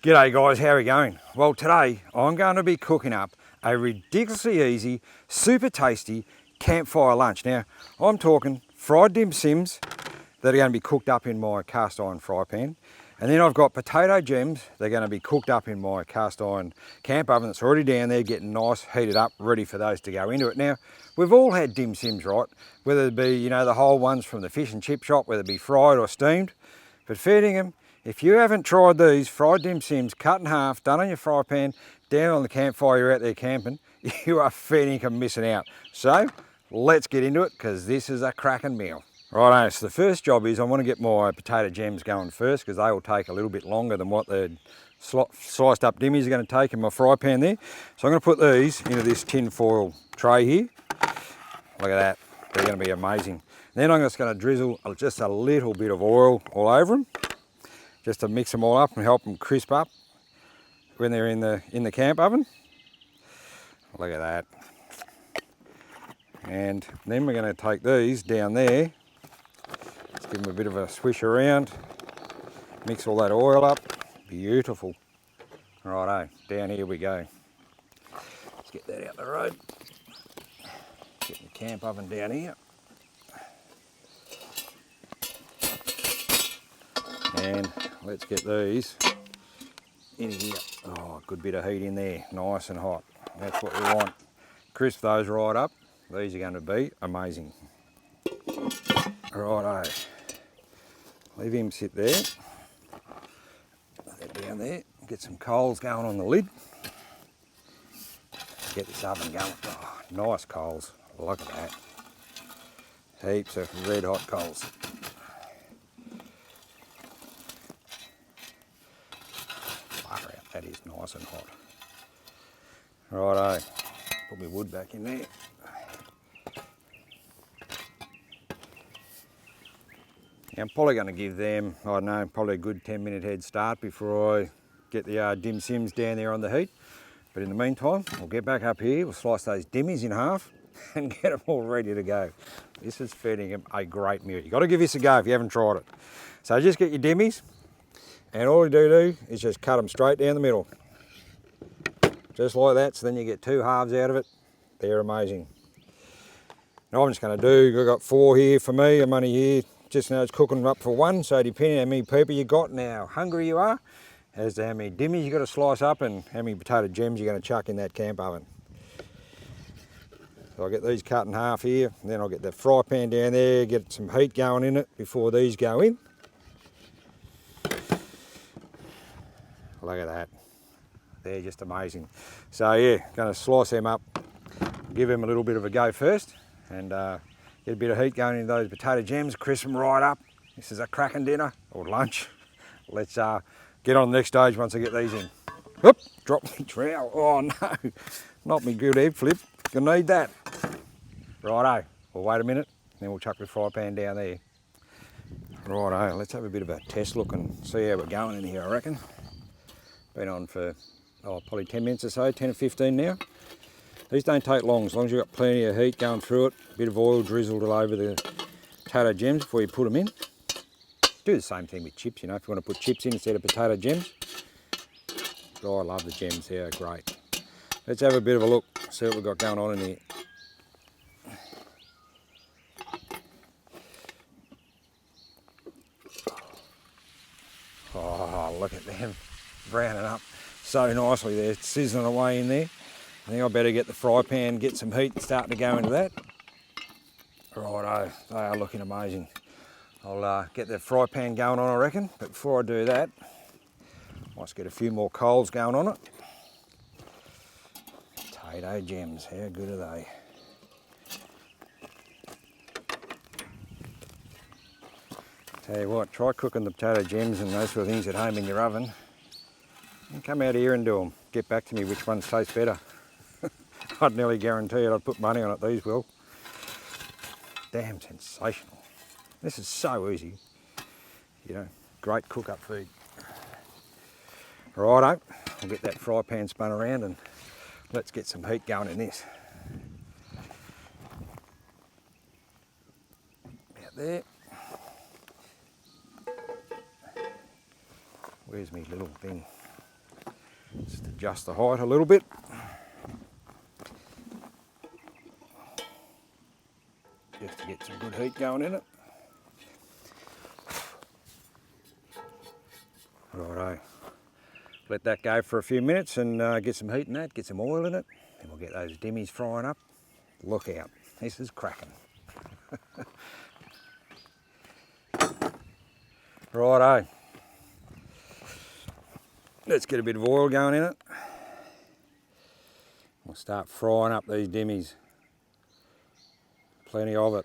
G'day guys, how are we going? Well, today I'm going to be cooking up a ridiculously easy, super tasty campfire lunch. Now, I'm talking fried dim sims that are going to be cooked up in my cast iron fry pan. And then I've got potato gems. They're going to be cooked up in my cast iron camp oven that's already down there, getting nice, heated up, ready for those to go into it. Now, we've all had dim sims, right? Whether it be, you know, the whole ones from the fish and chip shop, whether it be fried or steamed. But feeding them, if you haven't tried these fried dim sims, cut in half, done on your fry pan, down on the campfire, you're out there camping, you are feeding them missing out. So, let's get into it, because this is a cracking meal. Righto, so the first job is I want to get my potato gems going first, because they will take a little bit longer than what the sliced up dimmies are going to take in my fry pan there. So I'm going to put these into this tin foil tray here. Look at that, they're going to be amazing. Then I'm just going to drizzle just a little bit of oil all over them, just to mix them all up and help them crisp up when they're in the camp oven. Look at that. And then we're going to take these down there. Let's give them a bit of a swish around. Mix all that oil up. Beautiful. Righto, down here we go. Let's get that out the road. Get the camp oven down here. And let's get these in here. Oh, good bit of heat in there, nice and hot. That's what we want. Crisp those right up. These are going to be amazing. Righto. Leave him sit there. Put that down there. Get some coals going on the lid. Get this oven going. Oh, nice coals. Look at that. Heaps of red hot coals. That is nice and hot. Righto, put my wood back in there. Now I'm probably going to give them, I don't know, probably a good 10-minute head start before I get the dim sims down there on the heat. But in the meantime, we'll get back up here, we'll slice those dimmies in half and get them all ready to go. This is feeding them a great meal. You've got to give this a go if you haven't tried it. So just get your dimmies. And all you do is just cut them straight down the middle. Just like that, so then you get two halves out of it. They're amazing. Now I'm just going to do, I've got 4 here for me, I'm only here, just now it's cooking up for 1, so depending on how many people you got and how hungry you are, as to how many dimmies you got to slice up and how many potato gems you're going to chuck in that camp oven. So I'll get these cut in half here, and then I'll get the fry pan down there, get some heat going in it before these go in. Look at that, they're just amazing. So yeah, going to slice them up, give them a little bit of a go first, and get a bit of heat going into those potato gems, crisp them right up. This is a cracking dinner, or lunch. Let's get on the next stage once I get these in. Oop, drop my trowel, oh no, not me good head flip, gonna need that. Righto, well wait a minute, then we'll chuck the fry pan down there. Righto, let's have a bit of a test look and see how we're going in here, I reckon. Been on for probably 10 minutes or so, 10 or 15 now. These don't take long, as long as you've got plenty of heat going through it, a bit of oil drizzled all over the potato gems before you put them in. Do the same thing with chips, you know, if you want to put chips in instead of potato gems. Oh, I love the gems, they're great. Let's have a bit of a look, see what we've got going on in here. Oh, look at them. Browning up so nicely there, sizzling away in there. I think I better get the fry pan, get some heat starting to go into that. Righto, they are looking amazing. I'll get the fry pan going on, I reckon, but before I do that, let's get a few more coals going on it. Potato gems, how good are they? Tell you what, try cooking the potato gems and those sort of things at home in your oven. And come out here and do them. Get back to me which ones taste better. I'd nearly guarantee it, I'd put money on it, these will. Damn sensational. This is so easy. You know, great cook up feed. Righto, I'll get that fry pan spun around and let's get some heat going in this. Out there. Where's my little thing? Just adjust the height a little bit. Just to get some good heat going in it. Righto. Let that go for a few minutes and get some heat in that, get some oil in it, and we'll get those dimmies frying up. Look out, this is cracking. Righto. Let's get a bit of oil going in it. We'll start frying up these dimmies. Plenty of it.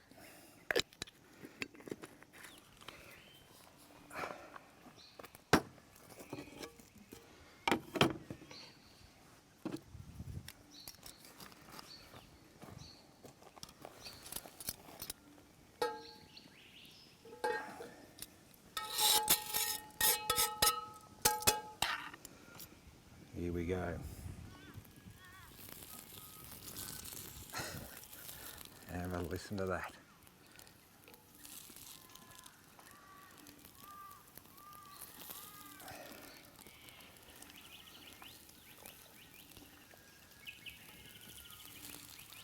Here we go. Have a listen to that.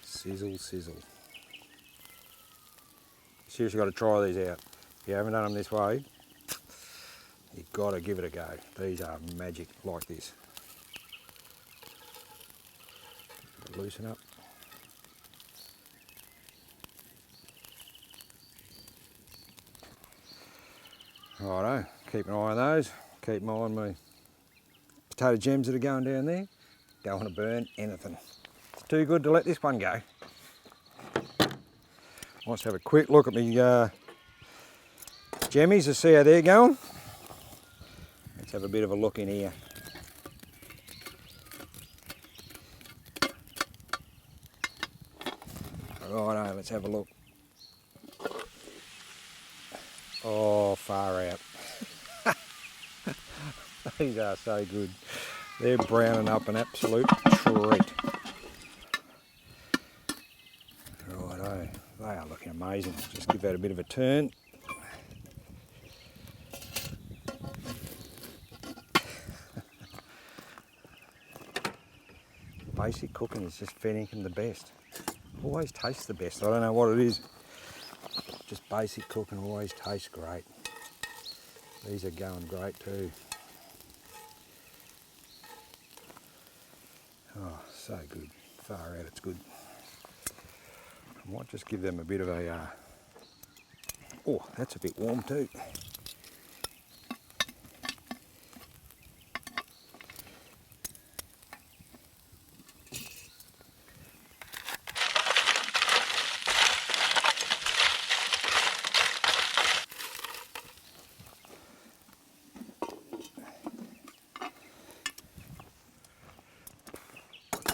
Sizzle, sizzle. Seriously got to try these out. If you haven't done them this way, you've got to give it a go. These are magic like this. Loosen up. Righto, keep an eye on those. Keep an eye on my potato gems that are going down there. Don't want to burn anything. It's too good to let this one go. Let's have a quick look at my gemmies to see how they're going. Let's have a bit of a look in here. Righto, let's have a look. Oh, far out. These are so good. They're browning up an absolute treat. Righto, they are looking amazing. Just give that a bit of a turn. Basic cooking is just fair dinkum the best. Always tastes the best. I don't know what it is. Just basic cooking always tastes great. These are going great too. Oh, so good. Far out, it's good. I might just give them a bit of a... Oh, that's a bit warm too.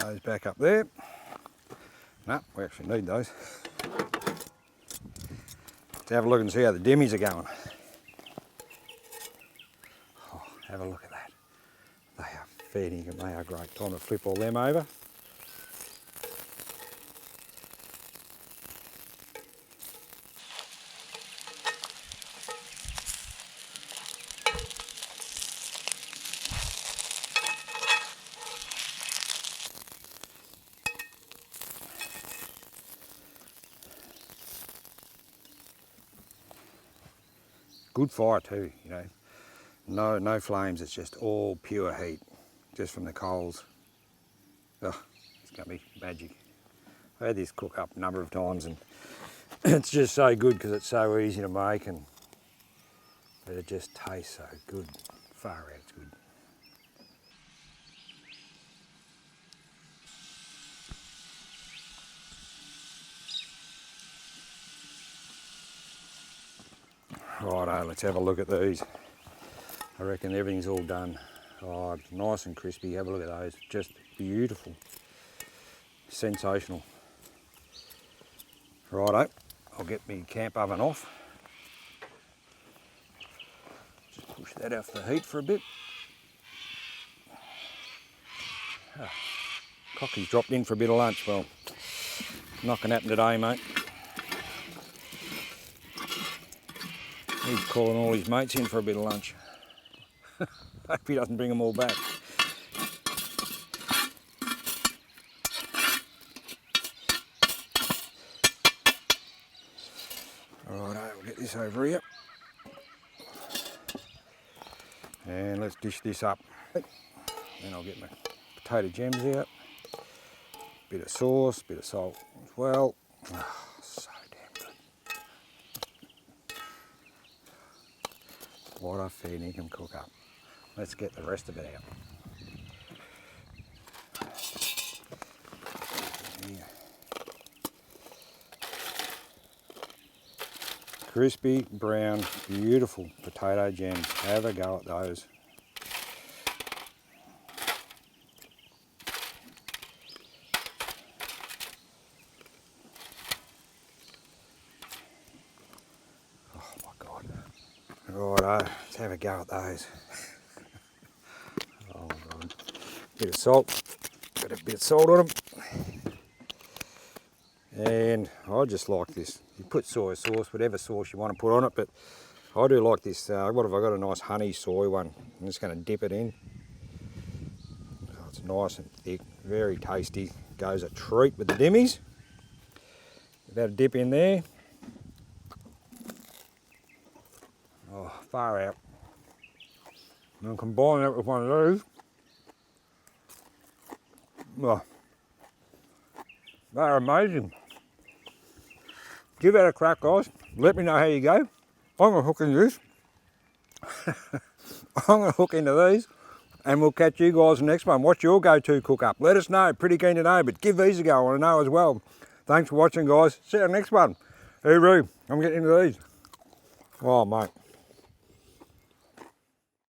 Those back up there. No, we actually need those. Let's have a look and see how the dimmies are going. Oh, have a look at that. They are fair dinkum, they are great. Time to flip all them over. Good fire too, you know. No flames, it's just all pure heat, just from the coals. Oh, it's gonna be magic. I've had this cook up a number of times and it's just so good because it's so easy to make and but it just tastes so good. Far out, it's good. Righto, let's have a look at these. I reckon everything's all done. Oh, nice and crispy. Have a look at those. Just beautiful. Sensational. Righto, I'll get my camp oven off. Just push that off the heat for a bit. Ah, Cocky's dropped in for a bit of lunch. Well, not gonna happen today, mate. He's calling all his mates in for a bit of lunch. Hope he doesn't bring them all back. Righto, we'll get this over here. And let's dish this up. Then I'll get my potato gems out. Bit of sauce, bit of salt as well. Oh, so damn good. What a fair dinkum cook up. Let's get the rest of it out. Yeah. Crispy, brown, beautiful potato gems. Have a go at those. Righto, let's have a go at those. Oh my God. Bit of salt, got a bit of salt on them. And I just like this. You put soy sauce, whatever sauce you want to put on it, but I do like this. What have I got? A nice honey soy one. I'm just going to dip it in. Oh, it's nice and thick, very tasty. Goes a treat with the dimmies. About a dip in there. Oh, far out. And combine that with one of these. Oh, they're amazing. Give that a crack, guys. Let me know how you go. I'm going to hook into this. I'm going to hook into these. And we'll catch you guys in the next one. What's your go-to cook-up? Let us know. Pretty keen to know. But give these a go. I want to know as well. Thanks for watching, guys. See you in the next one. Hooroo. I'm getting into these. Oh, mate.